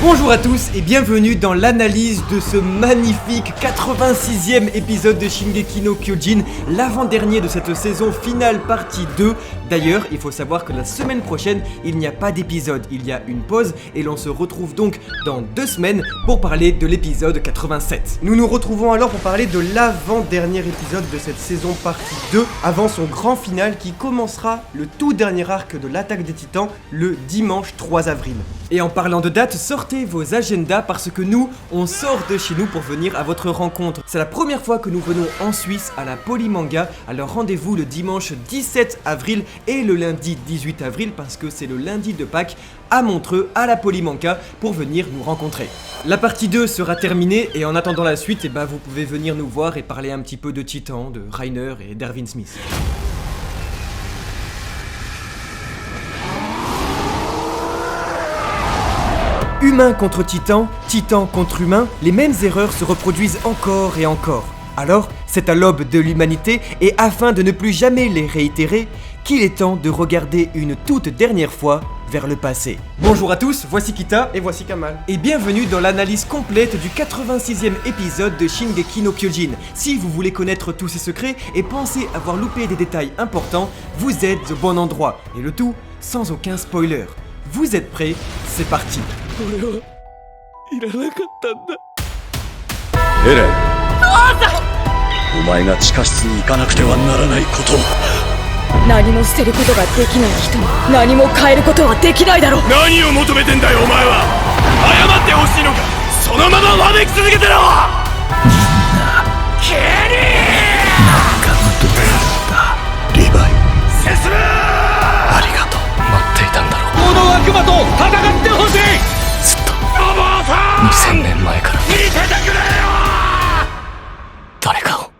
Bonjour à tous et bienvenue dans l'analyse de ce magnifique 86e épisode de Shingeki no Kyojin, l'avant-dernier de cette saison finale partie 2. D'ailleurs, il faut savoir que la semaine prochaine, il n'y a pas d'épisode, il y a une pause et l'on se retrouve donc dans 2 semaines pour parler de l'épisode 87. Nous nous retrouvons alors pour parler de l'avant-dernier épisode de cette saison partie 2, avant son grand final qui commencera le tout dernier arc de l'attaque des titans le dimanche 3 avril. Et en parlant de date, sortez vos agendas parce que nous, on sort de chez nous pour venir à votre rencontre. C'est la première fois que nous venons en Suisse à la Polymanga, alors rendez-vous le dimanche 17 avril et le lundi 18 avril parce que c'est le lundi de Pâques à Montreux, à la Polymanga, pour venir nous rencontrer. La partie 2 sera terminée et en attendant la suite, vous pouvez venir nous voir et parler un petit peu de Titan, de Reiner et d'Erwin Smith. Humain contre titan, titan contre humain, les mêmes erreurs se reproduisent encore et encore. Alors, c'est à l'aube de l'humanité et afin de ne plus jamais les réitérer, qu'il est temps de regarder une toute dernière fois vers le passé. Bonjour à tous, voici Kita et voici Kamal. Et bienvenue dans l'analyse complète du 86e épisode de Shingeki no Kyojin. Si vous voulez connaître tous ces secrets et pensez avoir loupé des détails importants, vous êtes au bon endroit. Et le tout sans aucun spoiler. Vous êtes prêts? C'est parti. エレン、お前が地下室に行かなくてはならないことを。何も捨てることができない人に何も変えることはできないだろう。何を求めてんだよお前は。謝ってほしいのか。そのままわめき続けてろ。みんなケリー仲間と出会ったリヴァイ。進む。ありがとう。待っていたんだろう。この悪魔と戦ってほしい。ずっとお坊さん2000年前から見ててくれよ誰かを。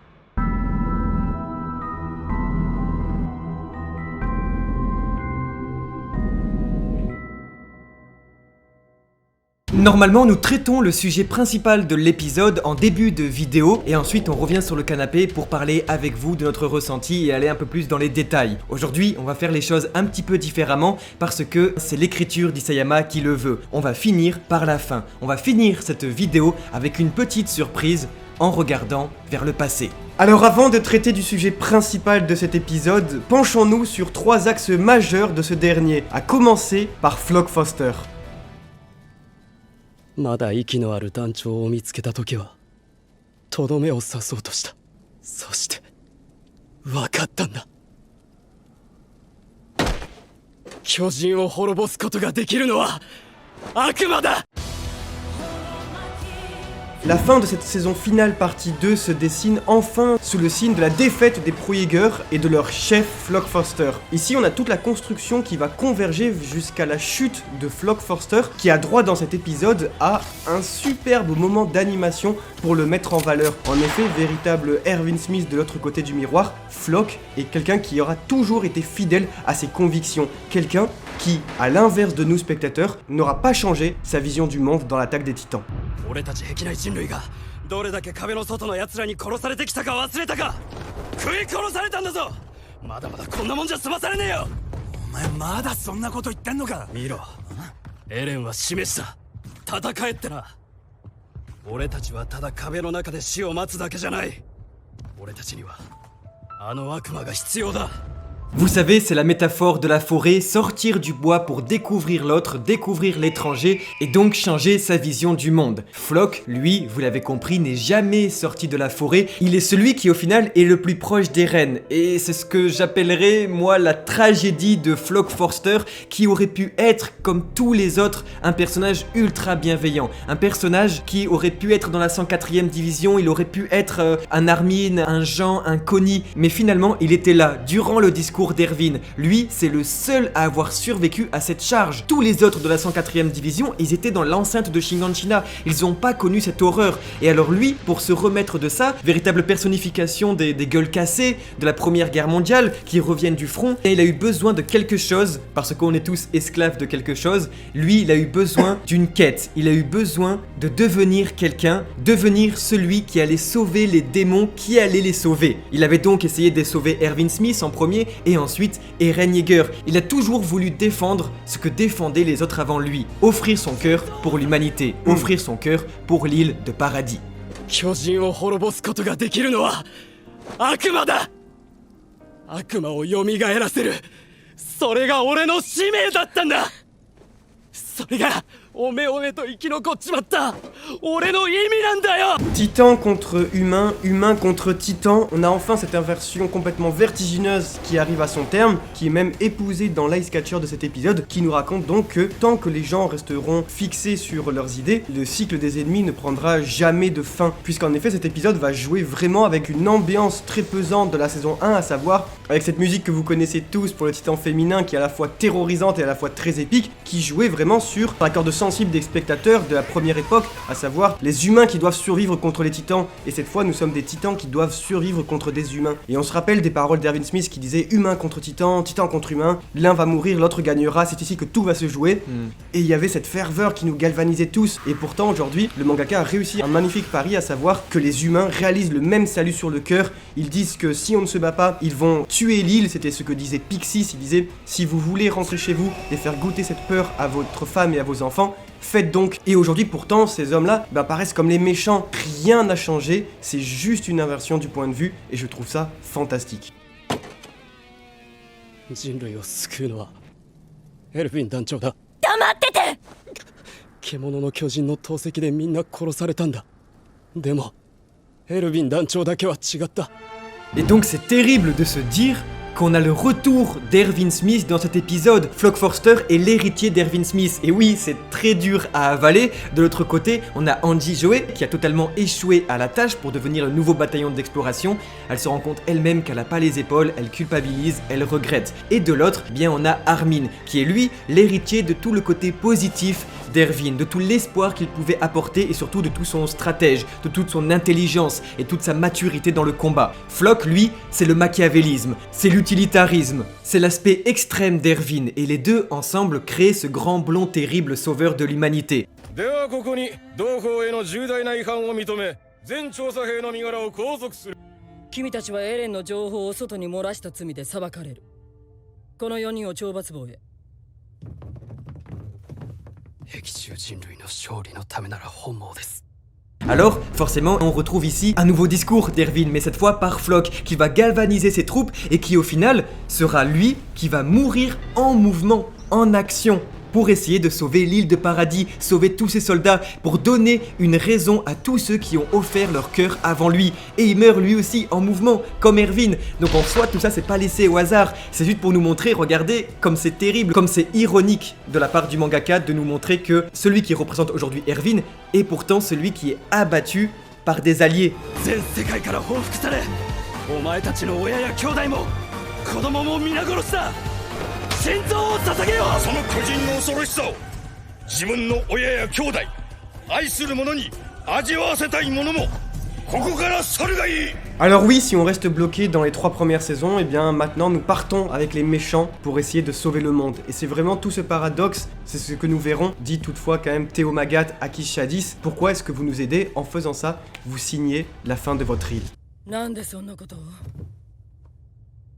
Normalement, nous traitons le sujet principal de l'épisode en début de vidéo et ensuite on revient sur le canapé pour parler avec vous de notre ressenti et aller un peu plus dans les détails. Aujourd'hui, on va faire les choses un petit peu différemment parce que c'est l'écriture d'Isayama qui le veut. On va finir par la fin. On va finir cette vidéo avec une petite surprise en regardant vers le passé. Alors avant de traiter du sujet principal de cet épisode, penchons-nous sur 3 axes majeurs de ce dernier, à commencer par Flock Foster. まだ息のある団長を見つけた時はとどめを刺そうとした。そして分かったんだ。巨人を滅ぼすことができるのは悪魔だ。 La fin de cette saison finale partie 2 se dessine enfin sous le signe de la défaite des Pro-Jäger et de leur chef Flock Foster. Ici on a toute la construction qui va converger jusqu'à la chute de Flock Foster qui a droit dans cet épisode à un superbe moment d'animation pour le mettre en valeur. En effet, véritable Erwin Smith de l'autre côté du miroir, Flock est quelqu'un qui aura toujours été fidèle à ses convictions. Quelqu'un qui, à l'inverse de nous spectateurs, n'aura pas changé sa vision du monde dans l'attaque des titans. 俺たち壁内人類がどれだけ壁の外の奴らに殺されてきたか忘れたか。食い殺されたんだぞ。まだまだこんなもんじゃ済まされねえよ。お前まだそんなこと言ってんのか。見ろ、エレンは示した。戦えってな。俺たちはただ壁の中で死を待つだけじゃない。俺たちにはあの悪魔が必要だ。 Vous savez, c'est la métaphore de la forêt, sortir du bois pour découvrir l'autre, découvrir l'étranger et donc changer sa vision du monde. Flock, lui, vous l'avez compris, n'est jamais sorti de la forêt. Il est celui qui au final est le plus proche des reines. Et c'est ce que j'appellerais, moi, la tragédie de Flock Foster qui aurait pu être, comme tous les autres, un personnage ultra bienveillant. Un personnage qui aurait pu être dans la 104e division, il aurait pu être un Armin, un Jean, un Connie. Mais finalement, il était là, durant le discours d'Erwin. Lui, c'est le seul à avoir survécu à cette charge. Tous les autres de la 104e division, ils étaient dans l'enceinte de Shiganshina. Ils n'ont pas connu cette horreur. Et alors lui, pour se remettre de ça, véritable personnification des gueules cassées, de la première guerre mondiale, qui reviennent du front, et il a eu besoin de quelque chose, parce qu'on est tous esclaves de quelque chose. Lui, il a eu besoin d'une quête. Il a eu besoin de devenir quelqu'un, devenir celui qui allait sauver les démons, qui allait les sauver. Il avait donc essayé de sauver Erwin Smith en premier, et Et ensuite, Eren Yeager, il a toujours voulu défendre ce que défendaient les autres avant lui. Offrir son cœur pour l'humanité, offrir son cœur pour l'île de paradis. 巨人を滅ぼすことができるのは悪魔だ。悪魔を蘇らせる、それが俺の使命だったんだ。それがおめおめと生き残っちまった俺の意味なんだよ。 Titan contre humain, humain contre titan. On a enfin cette inversion complètement vertigineuse qui arrive à son terme, qui est même épousée dans l'Ice Catcher de cet épisode, qui nous raconte donc que tant que les gens resteront fixés sur leurs idées, le cycle des ennemis ne prendra jamais de fin. Puisqu'en effet cet épisode va jouer vraiment avec une ambiance très pesante de la saison 1, à savoir avec cette musique que vous connaissez tous pour le titan féminin qui est à la fois terrorisante et à la fois très épique, qui jouait vraiment sur la corde sensible des spectateurs de la première époque, à savoir les humains qui doivent survivre contre les titans, et cette fois nous sommes des titans qui doivent survivre contre des humains. Et on se rappelle des paroles d'Erwin Smith qui disait humain contre titan, titan contre humain, l'un va mourir, l'autre gagnera, c'est ici que tout va se jouer. Et il y avait cette ferveur qui nous galvanisait tous, et pourtant aujourd'hui le mangaka a réussi un magnifique pari, à savoir que les humains réalisent le même salut sur le cœur. Ils disent que si on ne se bat pas, ils vont tuer l'île, c'était ce que disait Pixis, il disait si vous voulez rentrer chez vous et faire goûter cette peur à votre femme et à vos enfants, faites donc. Et aujourd'hui pourtant ces hommes-là paraissent comme les méchants, rien n'a changé, c'est juste une inversion du point de vue et je trouve ça fantastique. 人類を救うのはエルヴィン団長だ。黙ってて。獣の巨人の投石でみんな殺されたんだ。でもエルヴィン団長だけは違った。 Et donc c'est terrible de se dire qu'on a le retour d'Erwin Smith dans cet épisode. Flock Forster est l'héritier d'Erwin Smith. Et oui, c'est très dur à avaler. De l'autre côté, on a Angie Joe qui a totalement échoué à la tâche pour devenir le nouveau bataillon d'exploration. Elle se rend compte elle-même qu'elle n'a pas les épaules, elle culpabilise, elle regrette. Et de l'autre, bien on a Armin, qui est lui l'héritier de tout le côté positif d'Erwin, de tout l'espoir qu'il pouvait apporter et surtout de tout son stratège, de toute son intelligence et toute sa maturité dans le combat. Flock, lui, c'est le machiavélisme, c'est l'utilitarisme, c'est l'aspect extrême d'Erwin et les deux ensemble créent ce grand blond terrible sauveur de l'humanité. ではここに同胞への重大な違反を認め全調査兵の身柄を拘束する。君たちはエレンの情報を外に漏らした罪で裁かれる。この4人を懲罰房へ。敵中人類の勝利のためなら本望です。 Alors, forcément, on retrouve ici un nouveau discours d'Erwin, mais cette fois par Flock, qui va galvaniser ses troupes et qui au final sera lui qui va mourir en mouvement, en action, pour essayer de sauver l'île de paradis, sauver tous ses soldats, pour donner une raison à tous ceux qui ont offert leur cœur avant lui. Et il meurt lui aussi en mouvement, comme Erwin. Donc en soi, tout ça c'est pas laissé au hasard, c'est juste pour nous montrer, regardez, comme c'est terrible, comme c'est ironique de la part du mangaka de nous montrer que celui qui représente aujourd'hui Erwin est pourtant celui qui est abattu par des alliés. 全世界から報復され、お前たちの親や兄弟も子供も皆殺しだ。心臓を捧げよう。その巨人の恐ろしさを自分の親や兄弟愛する者に味わわせたい者もここから去るがいい。 Alors oui, si on reste bloqué dans les 3 premières saisons, et bien maintenant nous partons avec les méchants pour essayer de sauver le monde. Et c'est vraiment tout ce paradoxe, c'est ce que nous verrons, dit toutefois quand même Théo Magat à Kishadis. Pourquoi est-ce que vous nous aidez? En faisant ça, vous signez la fin de votre île. なんでそんなことを。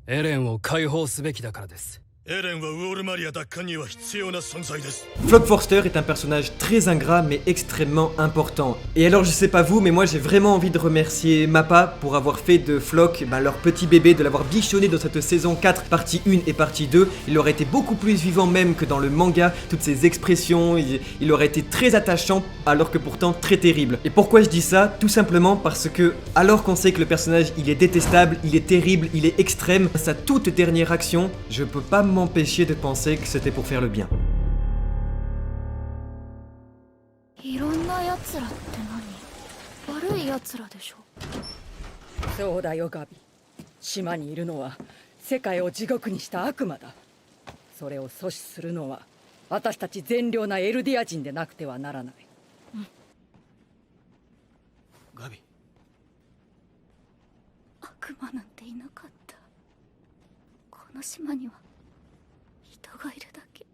エレンを解放すべきだからです。 エレンはウォールマリア奪還には必要な存在です。 Flock Forster est un personnage très ingrat mais extrêmement important. Et alors je sais pas vous, mais moi j'ai vraiment envie de remercier Mappa pour avoir fait de Flock leur petit bébé, de l'avoir bichonné dans cette saison 4, partie 1 et partie 2. Il aurait été beaucoup plus vivant même que dans le manga, toutes ses expressions, il aurait été très attachant alors que pourtant très terrible. Et pourquoi je dis ça? Tout simplement parce que alors qu'on sait que le personnage il est détestable, il est terrible, il est extrême, sa toute dernière action, je peux pas m'empêcher de penser que c'était pour faire le bien. いろんなやつらって何？悪いやつらでしょ。そうだよガビ。島にいるのは世界を地獄にした悪魔だ。それを阻止するのは私たち善良なエルディア人でなくてはならない。ガビ。悪魔なんていなかった。この島には人がいるだけ。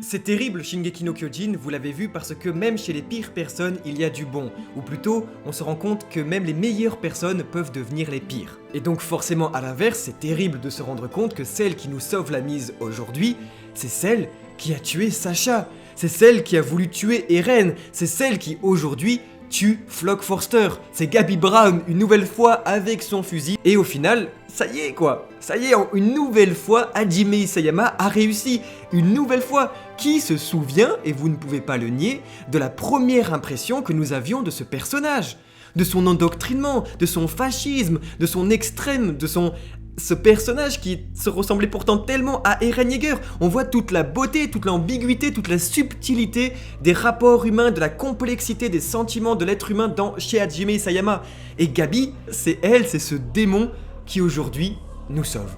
C'est terrible Shingeki no Kyojin, vous l'avez vu, parce que même chez les pires personnes, il y a du bon. Ou plutôt, on se rend compte que même les meilleures personnes peuvent devenir les pires. Et donc forcément, à l'inverse, c'est terrible de se rendre compte que celle qui nous sauve la mise aujourd'hui, c'est celle qui a tué Sasha. C'est celle qui a voulu tuer Eren. C'est celle qui, aujourd'hui, tue Flock Forster. C'est Gabi Brown, une nouvelle fois, avec son fusil. Et au final, ça y est quoi. Ça y est, une nouvelle fois, Hajime Isayama a réussi. Une nouvelle fois. Qui se souvient, et vous ne pouvez pas le nier, de la première impression que nous avions de ce personnage, de son endoctrinement, de son fascisme, de son extrême, de ce personnage qui se ressemblait pourtant tellement à Eren Yeager. On voit toute la beauté, toute l'ambiguïté, toute la subtilité des rapports humains, de la complexité des sentiments de l'être humain chez Hajime Isayama. Et Gabi, c'est elle, c'est ce démon qui aujourd'hui nous sauve.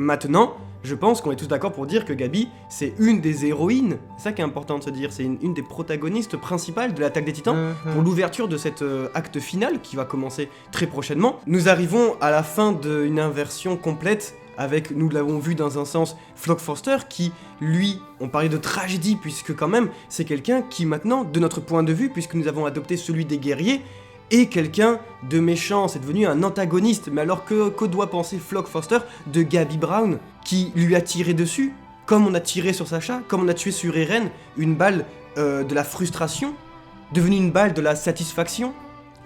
Maintenant, je pense qu'on est tous d'accord pour dire que Gabi, c'est une des héroïnes. C'est ça qui est important de se dire, c'est une des protagonistes principales de l'attaque des Titans. Pour l'ouverture de cet acte final qui va commencer très prochainement, nous arrivons à la fin d'une inversion complète avec, nous l'avons vu dans un sens, Flock Forster qui, lui, on parlait de tragédie puisque quand même, c'est quelqu'un qui maintenant, de notre point de vue, puisque nous avons adopté celui des guerriers, et quelqu'un de méchant, c'est devenu un antagoniste. Mais alors que doit penser Flock Forster de Gabi Brown, qui lui a tiré dessus, comme on a tiré sur Sasha, comme on a tué sur Eren, une balle de la frustration, devenue une balle de la satisfaction?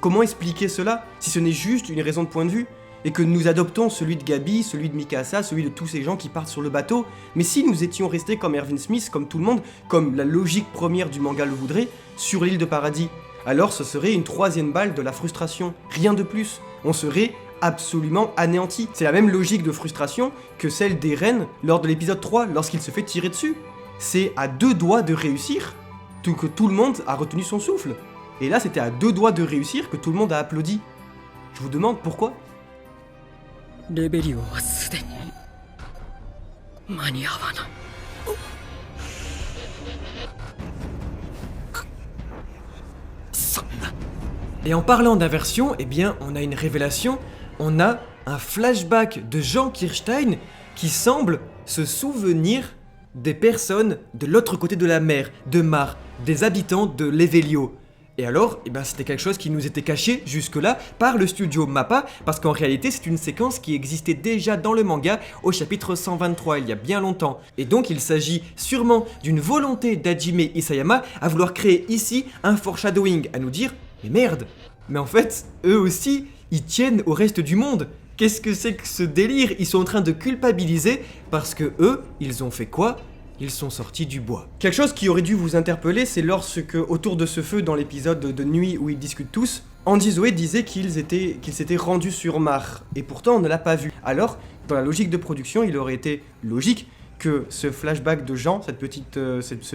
Comment expliquer cela, si ce n'est juste une raison de point de vue? Et que nous adoptons celui de Gabi, celui de Mikasa, celui de tous ces gens qui partent sur le bateau. Mais si nous étions restés comme Erwin Smith, comme tout le monde, comme la logique première du manga le voudrait, sur l'île de Paradis, alors ce serait une troisième balle de la frustration, rien de plus. On serait absolument anéanti. C'est la même logique de frustration que celle d'Eren lors de l'épisode 3, lorsqu'il se fait tirer dessus. C'est à 2 doigts de réussir que tout le monde a retenu son souffle. Et là, c'était à 2 doigts de réussir que tout le monde a applaudi. Je vous demande pourquoi. Et en parlant d'inversion, eh bien, on a une révélation, on a un flashback de Jean Kirstein qui semble se souvenir des personnes de l'autre côté de la mer, de Mar, des habitants de Levelio. Et alors, eh ben, c'était quelque chose qui nous était caché jusque-là par le studio MAPPA, parce qu'en réalité, c'est une séquence qui existait déjà dans le manga au chapitre 123, il y a bien longtemps. Et donc, il s'agit sûrement d'une volonté d'Hajime Isayama à vouloir créer ici un foreshadowing, à nous dire « Mais merde, mais en fait, eux aussi, ils tiennent au reste du monde. Qu'est-ce que c'est que ce délire? Ils sont en train de culpabiliser parce que eux, ils ont fait quoi? Ils sont sortis du bois. » Quelque chose qui aurait dû vous interpeller, c'est lorsque, autour de ce feu dans l'épisode de nuit où ils discutent tous, Andy Zoé disait qu'ils s'étaient rendus sur Mar, et pourtant on ne l'a pas vu. Alors, dans la logique de production, il aurait été logique que ce flashback de Jean, ce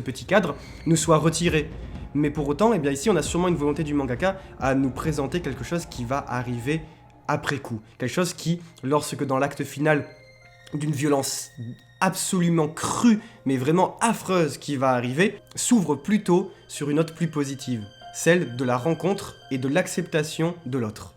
petit cadre, nous soit retiré. Mais pour autant, eh bien ici on a sûrement une volonté du mangaka à nous présenter quelque chose qui va arriver après coup. Quelque chose qui, lorsque dans l'acte final d'une violence absolument crue, mais vraiment affreuse qui va arriver, s'ouvre plutôt sur une note plus positive, celle de la rencontre et de l'acceptation de l'autre.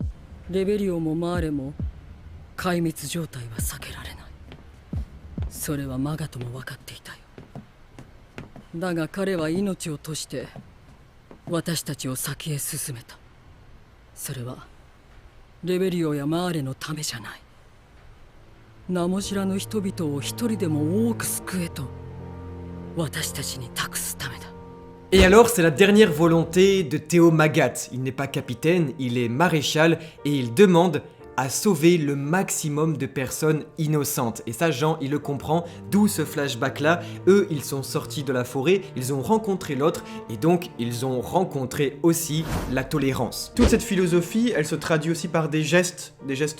Et alors, c'est la dernière volonté de Théo Magat. Il n'est pas capitaine, il est maréchal et il demande à sauver le maximum de personnes innocentes. Et ça, Jean, il le comprend, d'où ce flashback-là. Eux, ils sont sortis de la forêt, ils ont rencontré l'autre, et donc ils ont rencontré aussi la tolérance. Toute cette philosophie, elle se traduit aussi par des gestes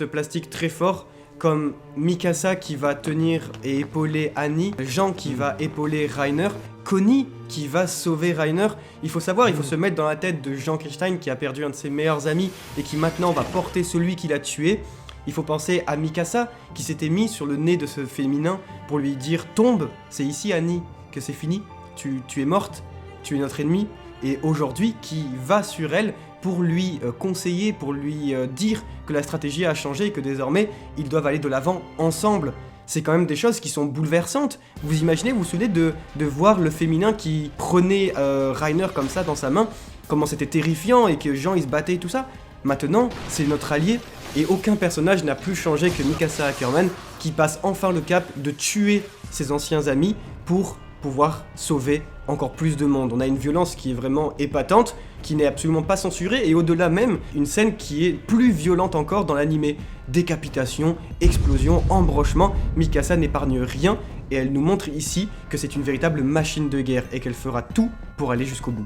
plastiques très forts, comme Mikasa qui va tenir et épauler Annie, Jean qui va épauler Reiner, Connie qui va sauver Reiner. Il faut savoir, il faut se mettre dans la tête de Jean Kirstein qui a perdu un de ses meilleurs amis et qui maintenant va porter celui qui l'a tué. Il faut penser à Mikasa qui s'était mis sur le nez de ce féminin pour lui dire « Tombe, c'est ici Annie, que c'est fini, tu es morte, tu es notre ennemi » et aujourd'hui qui va sur elle pour lui conseiller, pour lui dire que la stratégie a changé et que désormais ils doivent aller de l'avant ensemble. C'est quand même des choses qui sont bouleversantes. Vous imaginez, vous vous souvenez de voir le féminin qui prenait Reiner comme ça dans sa main, comment c'était terrifiant et que Jean il se battait et tout ça. Maintenant, c'est notre allié et aucun personnage n'a plus changé que Mikasa Ackerman qui passe enfin le cap de tuer ses anciens amis pour pouvoir sauver encore plus de monde. On a une violence qui est vraiment épatante, qui n'est absolument pas censurée, et au-delà même, une scène qui est plus violente encore dans l'animé. Décapitation, explosion, embrochement, Mikasa n'épargne rien, et elle nous montre ici que c'est une véritable machine de guerre, et qu'elle fera tout pour aller jusqu'au bout.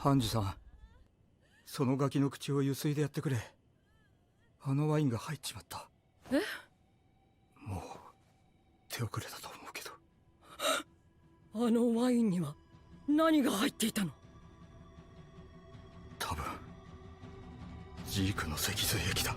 Hanji-san, そのガキの口をゆすいでやってくれ。あのワインが入っちまった。え？もう手遅れだと思うけど。あのワインには何が入っていたの？多分ジークの脊髄液だ。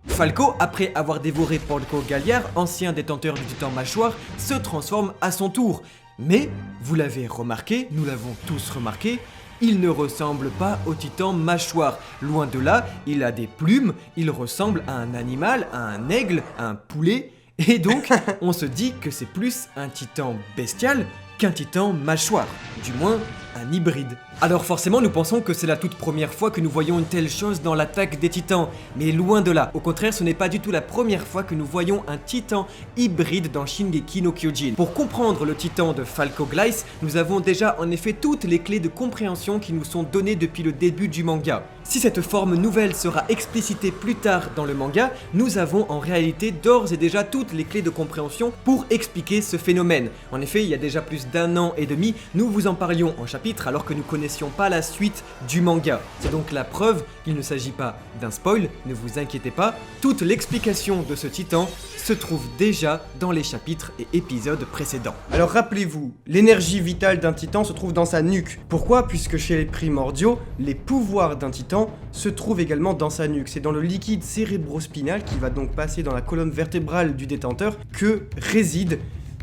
Falco, après avoir dévoré Porco Galliard, ancien détenteur du titan mâchoire, se transforme à son tour. Mais, vous l'avez remarqué, nous l'avons tous remarqué, il ne ressemble pas au titan mâchoire. Loin de là, il a des plumes, il ressemble à un animal, à un aigle, à un poulet. Et donc, on se dit que c'est plus un titan bestial qu'un titan mâchoire. Du moins, un hybride. Alors forcément, nous pensons que c'est la toute première fois que nous voyons une telle chose dans l'attaque des titans. Mais loin de là. Au contraire, ce n'est pas du tout la première fois que nous voyons un titan hybride dans Shingeki no Kyojin. Pour comprendre le titan de Falco Gleis, nous avons déjà en effet toutes les clés de compréhension qui nous sont données depuis le début du manga. Si cette forme nouvelle sera explicitée plus tard dans le manga, nous avons en réalité d'ores et déjà toutes les clés de compréhension pour expliquer ce phénomène. En effet, il y a déjà plus d'1 an et demi, nous vous en parlions en chapitre alors que nous connaissions pas la suite du manga. C'est donc la preuve qu'il ne s'agit pas d'un spoil, ne vous inquiétez pas, toute l'explication de ce titan se trouve déjà dans les chapitres et épisodes précédents. Alors rappelez-vous, l'énergie vitale d'un titan se trouve dans sa nuque. Pourquoi? Puisque chez les primordiaux, les pouvoirs d'un titan se trouvent également dans sa nuque. C'est dans le liquide cérébrospinal qui va donc passer dans la colonne vertébrale du détenteur que réside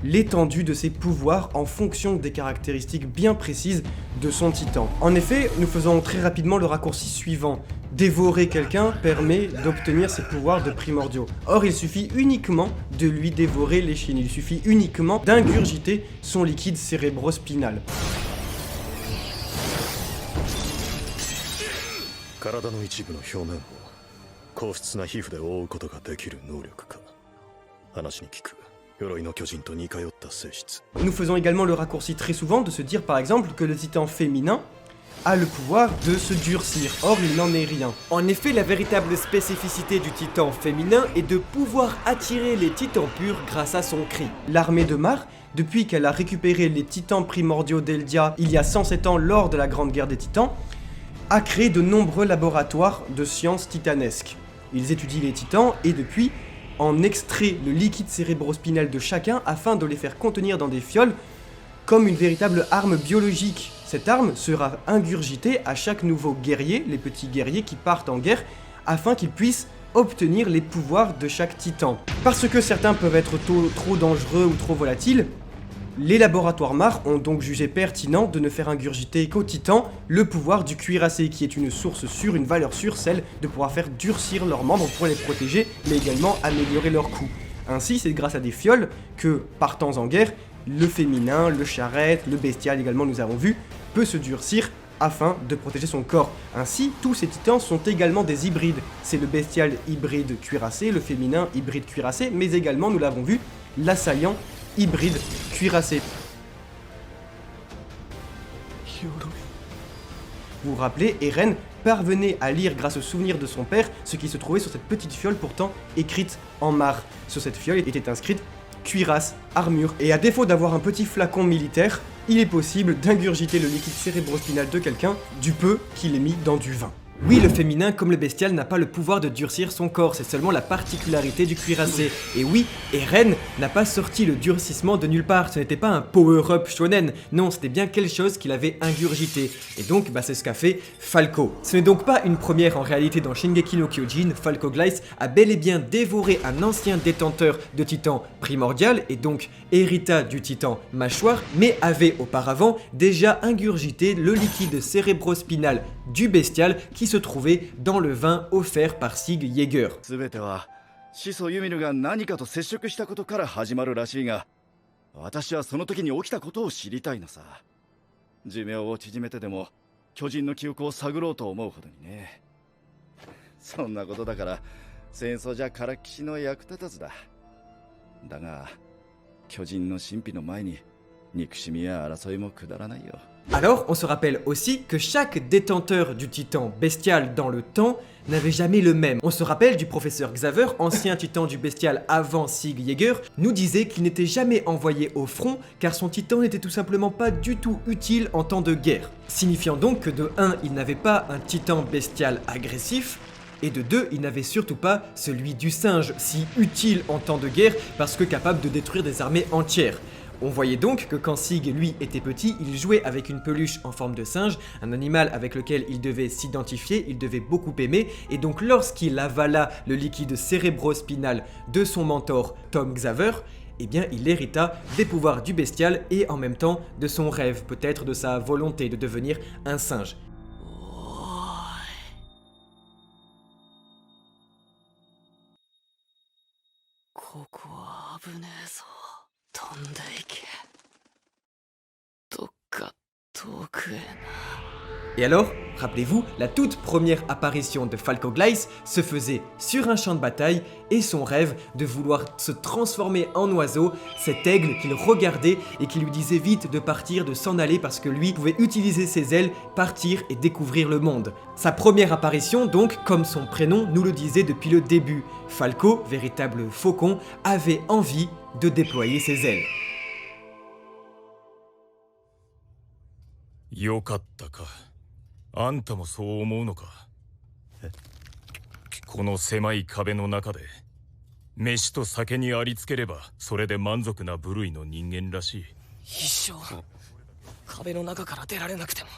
l'étendue de ses pouvoirs en fonction des caractéristiques bien précises de son titan. En effet, nous faisons très rapidement le raccourci suivant. Dévorer quelqu'un permet d'obtenir ses pouvoirs de primordiaux. Or, il suffit uniquement de lui dévorer l'échine, il suffit uniquement d'ingurgiter son liquide cérébrospinal. 体の一部の表面を硬質な皮膚で覆うことができる能力か。話に聞く。 Nous faisons également le raccourci très souvent de se dire par exemple que le titan féminin a le pouvoir de se durcir, or il n'en est rien. En effet, la véritable spécificité du titan féminin est de pouvoir attirer les titans purs grâce à son cri. L'armée de Mar, depuis qu'elle a récupéré les titans primordiaux d'Eldia il y a 107 ans lors de la Grande Guerre des Titans, a créé de nombreux laboratoires de sciences titanesques. Ils étudient les titans et depuis, en extrait le liquide cérébrospinal de chacun afin de les faire contenir dans des fioles comme une véritable arme biologique. Cette arme sera ingurgitée à chaque nouveau guerrier, les petits guerriers qui partent en guerre, afin qu'ils puissent obtenir les pouvoirs de chaque titan. Parce que certains peuvent être trop dangereux ou trop volatiles, les laboratoires Mar ont donc jugé pertinent de ne faire ingurgiter qu'aux titans le pouvoir du cuirassé, qui est une source sûre, une valeur sûre, celle de pouvoir faire durcir leurs membres pour les protéger, mais également améliorer leur coup. Ainsi, c'est grâce à des fioles que, partant en guerre, le féminin, le charrette, le bestial également nous avons vu, peut se durcir afin de protéger son corps. Ainsi, tous ces titans sont également des hybrides. C'est le bestial hybride cuirassé, le féminin hybride cuirassé, mais également, nous l'avons vu, l'assaillant hybride cuirassé. Vous vous rappelez, Eren parvenait à lire grâce au souvenir de son père ce qui se trouvait sur cette petite fiole pourtant écrite en Mar. Sur cette fiole était inscrite cuirasse, armure, et à défaut d'avoir un petit flacon militaire, il est possible d'ingurgiter le liquide cérébrospinal de quelqu'un du peu qu'il ait mis dans du vin. Oui, le féminin, comme le bestial, n'a pas le pouvoir de durcir son corps, c'est seulement la particularité du cuirassé. Et oui, Eren n'a pas sorti le durcissement de nulle part, ce n'était pas un power-up shonen, non, c'était bien quelque chose qu'il avait ingurgité. Et donc, c'est ce qu'a fait Falco. Ce n'est donc pas une première en réalité dans Shingeki no Kyojin, Falco Gleiss a bel et bien dévoré un ancien détenteur de titan primordial, et donc hérita du titan mâchoire, mais avait auparavant déjà ingurgité le liquide cérébrospinal du bestial qui se trouvait dans le vin offert par Sig Yeager. 全ては始祖ユミルが何かと接触したことから始まるらしいが、私はその時に起きたことを知りたいのさ。寿命を縮めてでも巨人の記憶を探ろうと思うほどにね。そんなことだから戦争じゃからっきしの役立たずだ。だが巨人の神秘の前に憎しみや争いもくだらないよ。Alors, on se rappelle aussi que chaque détenteur du titan bestial dans le temps n'avait jamais le même. On se rappelle du professeur Xaver, ancien titan du bestial avant Sig Yeager, nous disait qu'il n'était jamais envoyé au front car son titan n'était tout simplement pas du tout utile en temps de guerre. Signifiant donc que de 1, il n'avait pas un titan bestial agressif, et de 2, il n'avait surtout pas celui du singe, si utile en temps de guerre parce que capable de détruire des armées entières. On voyait donc que quand Sig, lui, était petit, il jouait avec une peluche en forme de singe, un animal avec lequel il devait s'identifier, il devait beaucoup aimer, et donc lorsqu'il avala le liquide cérébrospinal de son mentor Tom Xaver, eh bien il hérita des pouvoirs du bestial et en même temps de son rêve, peut-être de sa volonté de devenir un singe. Et alors, rappelez-vous, la toute première apparition de Falco Gleiss se faisait sur un champ de bataille et son rêve de vouloir se transformer en oiseau, cet aigle qu'il regardait et qui lui disait vite de partir, de s'en aller parce que lui pouvait utiliser ses ailes, partir et découvrir le monde. Sa première apparition donc, comme son prénom nous le disait depuis le début, Falco, véritable faucon, avait envie de déployer ses ailes. よかったか。あんたもそう思うのか。この狭い壁の中で飯と酒にありつければそれで満足な部類の人間らしい。一生壁の中から出られなくても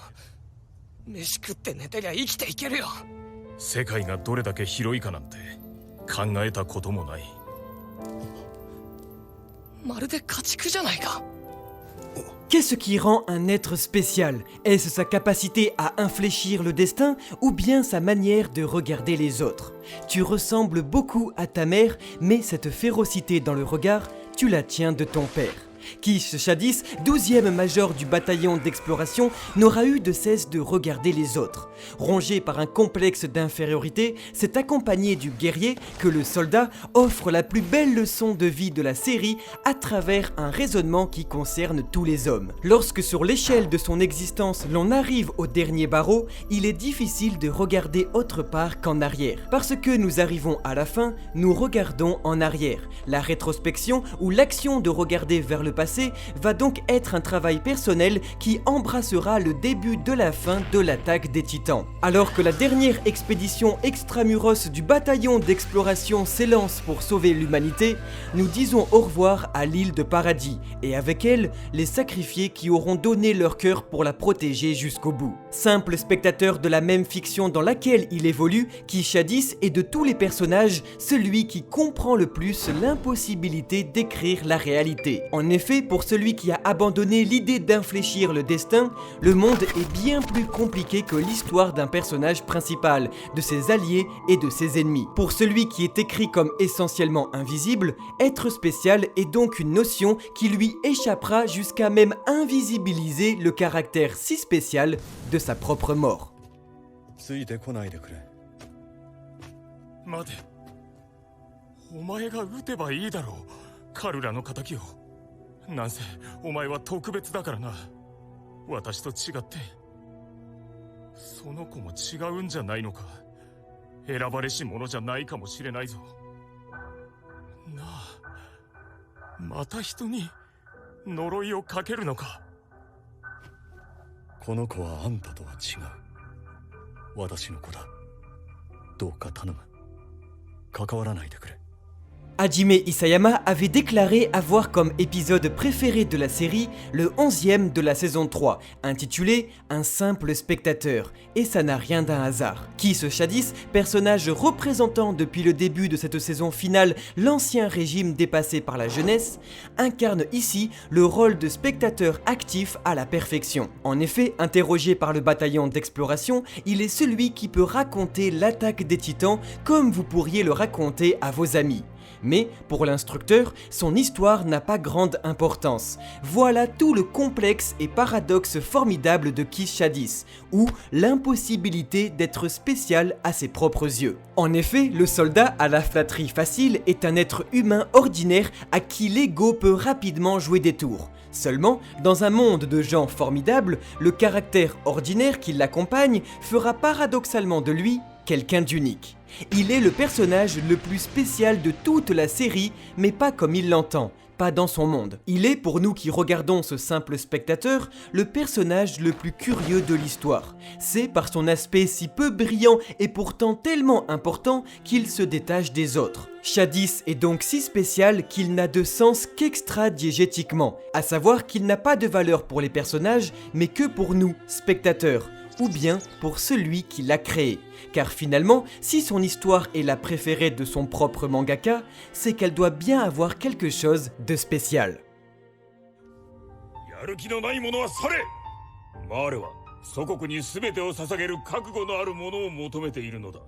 飯食って寝てりゃ生きていけるよ。世界がどれだけ広いかなんて考えたこともない。まるで家畜じゃないか。 Qu'est-ce qui rend un être spécial? Est-ce sa capacité à infléchir le destin ou bien sa manière de regarder les autres? Tu ressembles beaucoup à ta mère, mais cette férocité dans le regard, tu la tiens de ton père. Kish Shadis, 12e major du bataillon d'exploration, n'aura eu de cesse de regarder les autres. Rongé par un complexe d'infériorité, c'est accompagné du guerrier que le soldat offre la plus belle leçon de vie de la série à travers un raisonnement qui concerne tous les hommes. Lorsque sur l'échelle de son existence l'on arrive au dernier barreau, il est difficile de regarder autre part qu'en arrière. Parce que nous arrivons à la fin, nous regardons en arrière. La rétrospection ou l'action de regarder vers le passé va donc être un travail personnel qui embrassera le début de la fin de l'attaque des Titans. Alors que la dernière expédition extramuros du bataillon d'exploration s'élance pour sauver l'humanité, nous disons au revoir à l'île de Paradis et avec elle, les sacrifiés qui auront donné leur cœur pour la protéger jusqu'au bout. Simple spectateur de la même fiction dans laquelle il évolue, Kish Shadis est de tous les personnages celui qui comprend le plus l'impossibilité d'écrire la réalité. En effet, pour celui qui a abandonné l'idée d'infléchir le destin, le monde est bien plus compliqué que l'histoire d'un personnage principal, de ses alliés et de ses ennemis. Pour celui qui est écrit comme essentiellement invisible, être spécial est donc une notion qui lui échappera jusqu'à même invisibiliser le caractère si spécial de sa propre mort. ついてこないでくれ。待て。お前が撃てばいいだろう。カルラの仇を。なんせお前は特別だからな。私と違ってその子も違うんじゃないのか。選ばれし者じゃないかもしれないぞ。なあ、また人に呪いをかけるのか。この子はあんたとは違う。私の子だ。どうか頼む。関わらないでくれ。 Hajime Isayama avait déclaré avoir comme épisode préféré de la série le 11e de la saison 3, intitulé « Un simple spectateur », et ça n'a rien d'un hasard. Kiss Shadis, personnage représentant depuis le début de cette saison finale l'ancien régime dépassé par la jeunesse, incarne ici le rôle de spectateur actif à la perfection. En effet, interrogé par le bataillon d'exploration, il est celui qui peut raconter l'attaque des titans comme vous pourriez le raconter à vos amis. Mais, pour l'instructeur, son histoire n'a pas grande importance. Voilà tout le complexe et paradoxe formidable de Kiss Shadis, ou l'impossibilité d'être spécial à ses propres yeux. En effet, le soldat à la flatterie facile est un être humain ordinaire à qui l'ego peut rapidement jouer des tours. Seulement, dans un monde de gens formidables, le caractère ordinaire qui l'accompagne fera paradoxalement de lui quelqu'un d'unique. Il est le personnage le plus spécial de toute la série, mais pas comme il l'entend, pas dans son monde. Il est, pour nous qui regardons ce simple spectateur, le personnage le plus curieux de l'histoire. C'est par son aspect si peu brillant et pourtant tellement important qu'il se détache des autres. Shadis est donc si spécial qu'il n'a de sens qu'extra-diégétiquement, à savoir qu'il n'a pas de valeur pour les personnages, mais que pour nous, spectateurs, ou bien pour celui qui l'a créé. Car finalement, si son histoire est la préférée de son propre mangaka, c'est qu'elle doit bien avoir quelque chose de spécial. やる気のない者は去れ。マーレは祖国に全てを捧げる覚悟のある者を求めているのだ。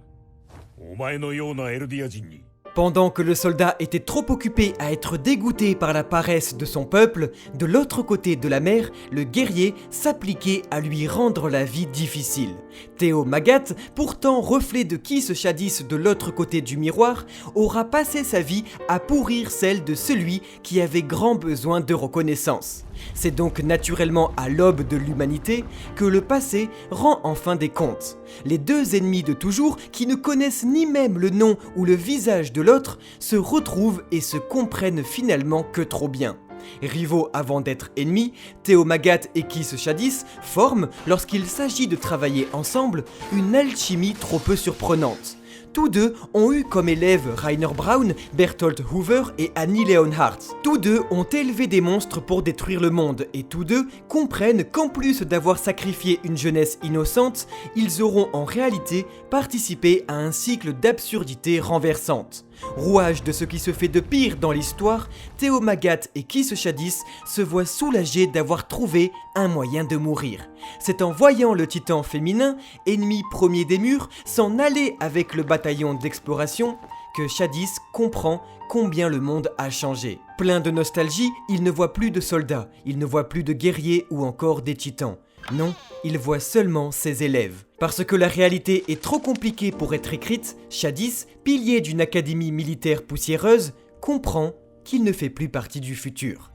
お前のようなエルディア人に Pendant que le soldat était trop occupé à être dégoûté par la paresse de son peuple, de l'autre côté de la mer, le guerrier s'appliquait à lui rendre la vie difficile. Théo Magat, pourtant reflet de Kiss Shadis de l'autre côté du miroir, aura passé sa vie à pourrir celle de celui qui avait grand besoin de reconnaissance. C'est donc naturellement à l'aube de l'humanité que le passé rend enfin des comptes. Les deux ennemis de toujours, qui ne connaissent ni même le nom ou le visage de l'autre, se retrouvent et se comprennent finalement que trop bien. Rivaux avant d'être ennemis, Théo Magat et Kiss Shadis forment, lorsqu'il s'agit de travailler ensemble, une alchimie trop peu surprenante. Tous deux ont eu comme élèves Rainer Braun, Berthold Hoover et Annie Leonhardt. Tous deux ont élevé des monstres pour détruire le monde et tous deux comprennent qu'en plus d'avoir sacrifié une jeunesse innocente, ils auront en réalité participé à un cycle d'absurdité renversante. Rouage de ce qui se fait de pire dans l'histoire, Théo Magat et Kiss Shadis se voient soulagés d'avoir trouvé un moyen de mourir. C'est en voyant le titan féminin, ennemi premier des murs, s'en aller avec le bataillon d'exploration que Shadis comprend combien le monde a changé. Plein de nostalgie, il ne voit plus de soldats, il ne voit plus de guerriers ou encore des titans. Non, il voit seulement ses élèves. Parce que la réalité est trop compliquée pour être écrite, Shadis, pilier d'une académie militaire poussiéreuse, comprend qu'il ne fait plus partie du futur.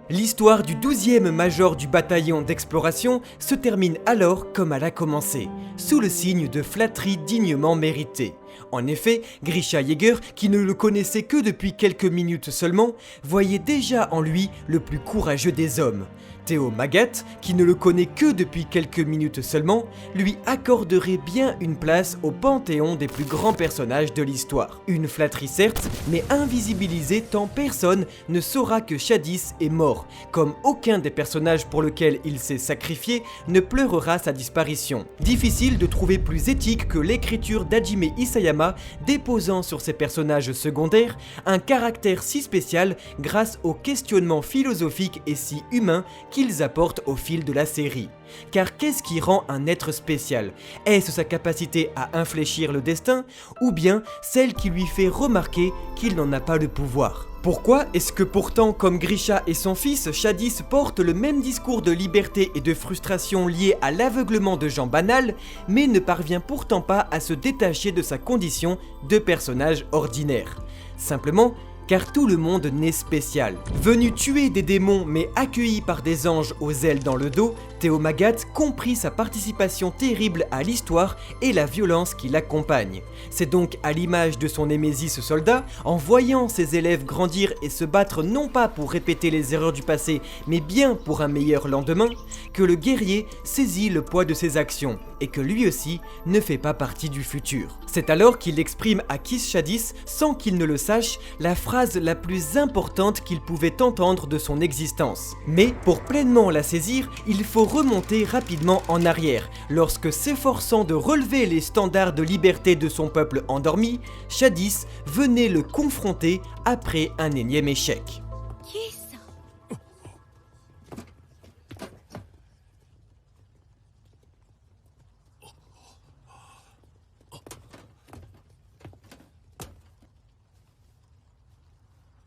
L'histoire du 12e major du bataillon d'exploration se termine alors comme elle a commencé, sous le signe de flatterie dignement méritée. En effet, Grisha Jäger, qui ne le connaissait que depuis quelques minutes seulement, voyait déjà en lui le plus courageux des hommes. Théo Magat, qui ne le connaît que depuis quelques minutes seulement, lui accorderait bien une place au panthéon des plus grands personnages de l'histoire. Une flatterie certes, mais invisibilisée tant personne ne saura que Shadis est mort, comme aucun des personnages pour lesquels il s'est sacrifié ne pleurera sa disparition. Difficile de trouver plus éthique que l'écriture d'Hajime Isayama déposant sur ses personnages secondaires un caractère si spécial grâce au questionnement philosophique et si humain qu'ils apportent au fil de la série. Car qu'est-ce qui rend un être spécial? Est-ce sa capacité à infléchir le destin, ou bien celle qui lui fait remarquer qu'il n'en a pas le pouvoir? Pourquoi est-ce que pourtant, comme Grisha et son fils, Shadis porte le même discours de liberté et de frustration lié à l'aveuglement de gens banals, mais ne parvient pourtant pas à se détacher de sa condition de personnage ordinaire? Simplement, car tout le monde naît spécial. Venu tuer des démons mais accueilli par des anges aux ailes dans le dos, Théomagat comprit sa participation terrible à l'histoire et la violence qui l'accompagne. C'est donc à l'image de son némésis soldat, en voyant ses élèves grandir et se battre non pas pour répéter les erreurs du passé, mais bien pour un meilleur lendemain, que le guerrier saisit le poids de ses actions et que lui aussi ne fait pas partie du futur. C'est alors qu'il exprime à Kis Shadis, sans qu'il ne le sache, la phrase la plus importante qu'il pouvait entendre de son existence. Mais pour pleinement la saisir, il faut remonter rapidement en arrière, lorsque s'efforçant de relever les standards de liberté de son peuple endormi, Shadis venait le confronter après un énième échec.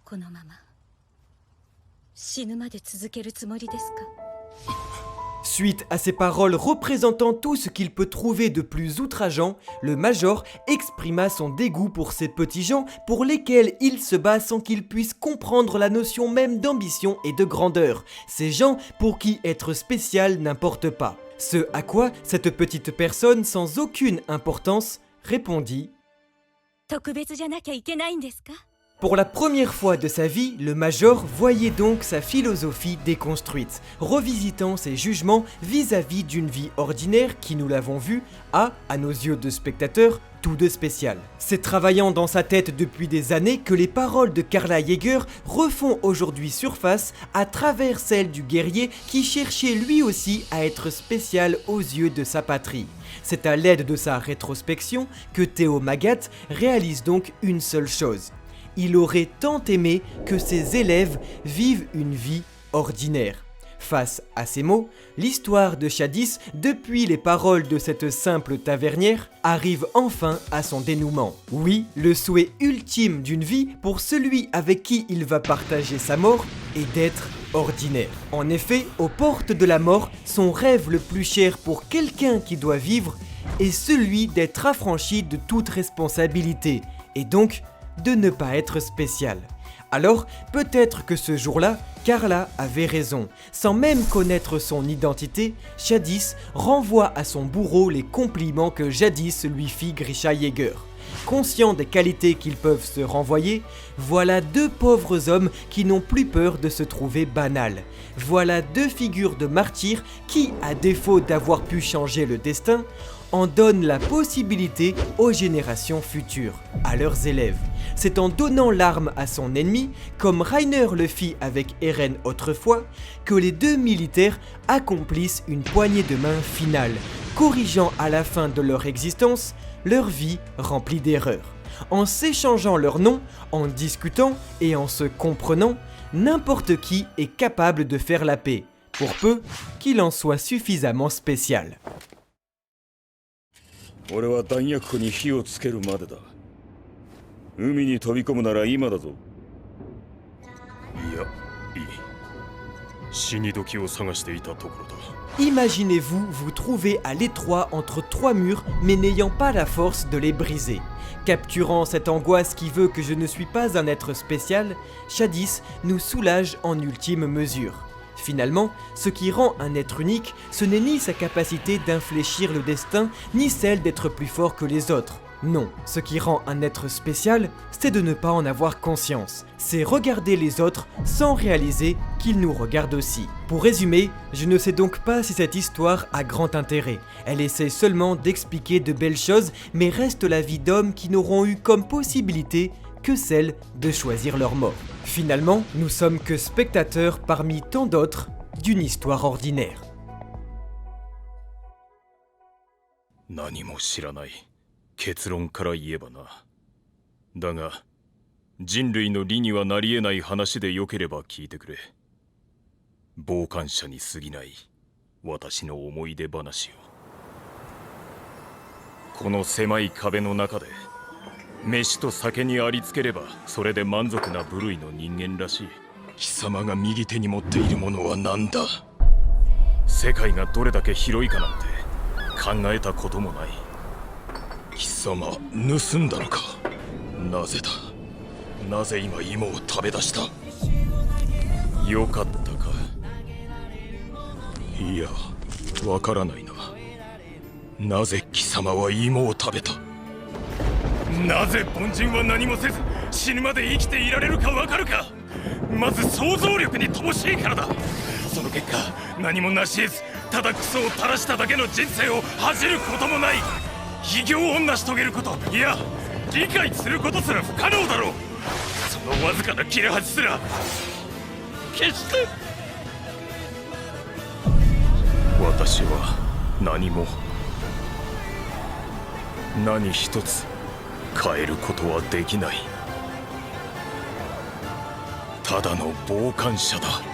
このまま死ぬまで続けるつもりですか？ Suite à ces paroles représentant tout ce qu'il peut trouver de plus outrageant, le Major exprima son dégoût pour ces petits gens pour lesquels il se bat sans qu'ils puissent comprendre la notion même d'ambition et de grandeur. Ces gens pour qui être spécial n'importe pas. Ce à quoi cette petite personne sans aucune importance répondit: 特別じゃなきゃいけないんですか？ Pour la première fois de sa vie, le Major voyait donc sa philosophie déconstruite, revisitant ses jugements vis-à-vis d'une vie ordinaire qui, nous l'avons vu, a, à nos yeux de spectateurs, tout de spécial. C'est travaillant dans sa tête depuis des années que les paroles de Karla Jäger refont aujourd'hui surface à travers celles du guerrier qui cherchait lui aussi à être spécial aux yeux de sa patrie. C'est à l'aide de sa rétrospection que Théomagat réalise donc une seule chose. Il aurait tant aimé que ses élèves vivent une vie ordinaire. Face à ces mots, l'histoire de Shadis, depuis les paroles de cette simple tavernière, arrive enfin à son dénouement. Oui, le souhait ultime d'une vie pour celui avec qui il va partager sa mort est d'être ordinaire. En effet, aux portes de la mort, son rêve le plus cher pour quelqu'un qui doit vivre est celui d'être affranchi de toute responsabilité, et donc de ne pas être spécial. Alors, peut-être que ce jour-là, Karla avait raison. Sans même connaître son identité, Shadis renvoie à son bourreau les compliments que jadis lui fit Grisha Jäger. Conscient des qualités qu'ils peuvent se renvoyer, voilà deux pauvres hommes qui n'ont plus peur de se trouver banals. Voilà deux figures de martyrs qui, à défaut d'avoir pu changer le destin, en donnent la possibilité aux générations futures, à leurs élèves. C'est en donnant l'arme à son ennemi, comme Reiner le fit avec Eren autrefois, que les deux militaires accomplissent une poignée de main finale, corrigeant à la fin de leur existence leur vie remplie d'erreurs. En s'échangeant leurs noms, en discutant et en se comprenant, n'importe qui est capable de faire la paix, pour peu qu'il en soit suffisamment spécial. 俺は弾薬庫に火をつけるまでだ。海に飛び込むなら今だぞ。いや、いい。死に時を探していたところだ。 Imaginez-vous vous trouver à l'étroit entre trois murs mais n'ayant pas la force de les briser. Capturant cette angoisse qui veut que je ne suis pas un être spécial, Shadis nous soulage en ultime mesure. Finalement, ce qui rend un être unique, ce n'est ni sa capacité d'infléchir le destin, ni celle d'être plus fort que les autres. Non, ce qui rend un être spécial, c'est de ne pas en avoir conscience. C'est regarder les autres sans réaliser qu'ils nous regardent aussi. Pour résumer, je ne sais donc pas si cette histoire a grand intérêt. Elle essaie seulement d'expliquer de belles choses, mais reste la vie d'hommes qui n'auront eu comme possibilité que celle de choisir leur mort. Finalement, nous sommes que spectateurs parmi tant d'autres d'une histoire ordinaire. 何も知らない。結論から言えばな。だが、人類の理にはなり得ない話でよければ聞いてくれ。傍観者に過ぎない私の思い出話を。この狭い壁の中で、飯と酒にありつければそれで満足な部類の人間らしい。貴様が右手に持っているものは何だ？世界がどれだけ広いかなんて考えたこともない。貴様盗んだのか？なぜだ？なぜ今芋を食べ出した。よかったか。いや、わからないな。なぜ貴様は芋を食べた。なぜ凡人は何もせず死ぬまで生きていられるかわかるか。まず想像力に乏しいからだ。その結果何も成し得ず、ただクソを垂らしただけの人生を恥じることもない。偉業を成し遂げること、いや理解することすら不可能だろう。そのわずかな切れ端すら決して。私は何一つ変えることはできない。ただの傍観者だ。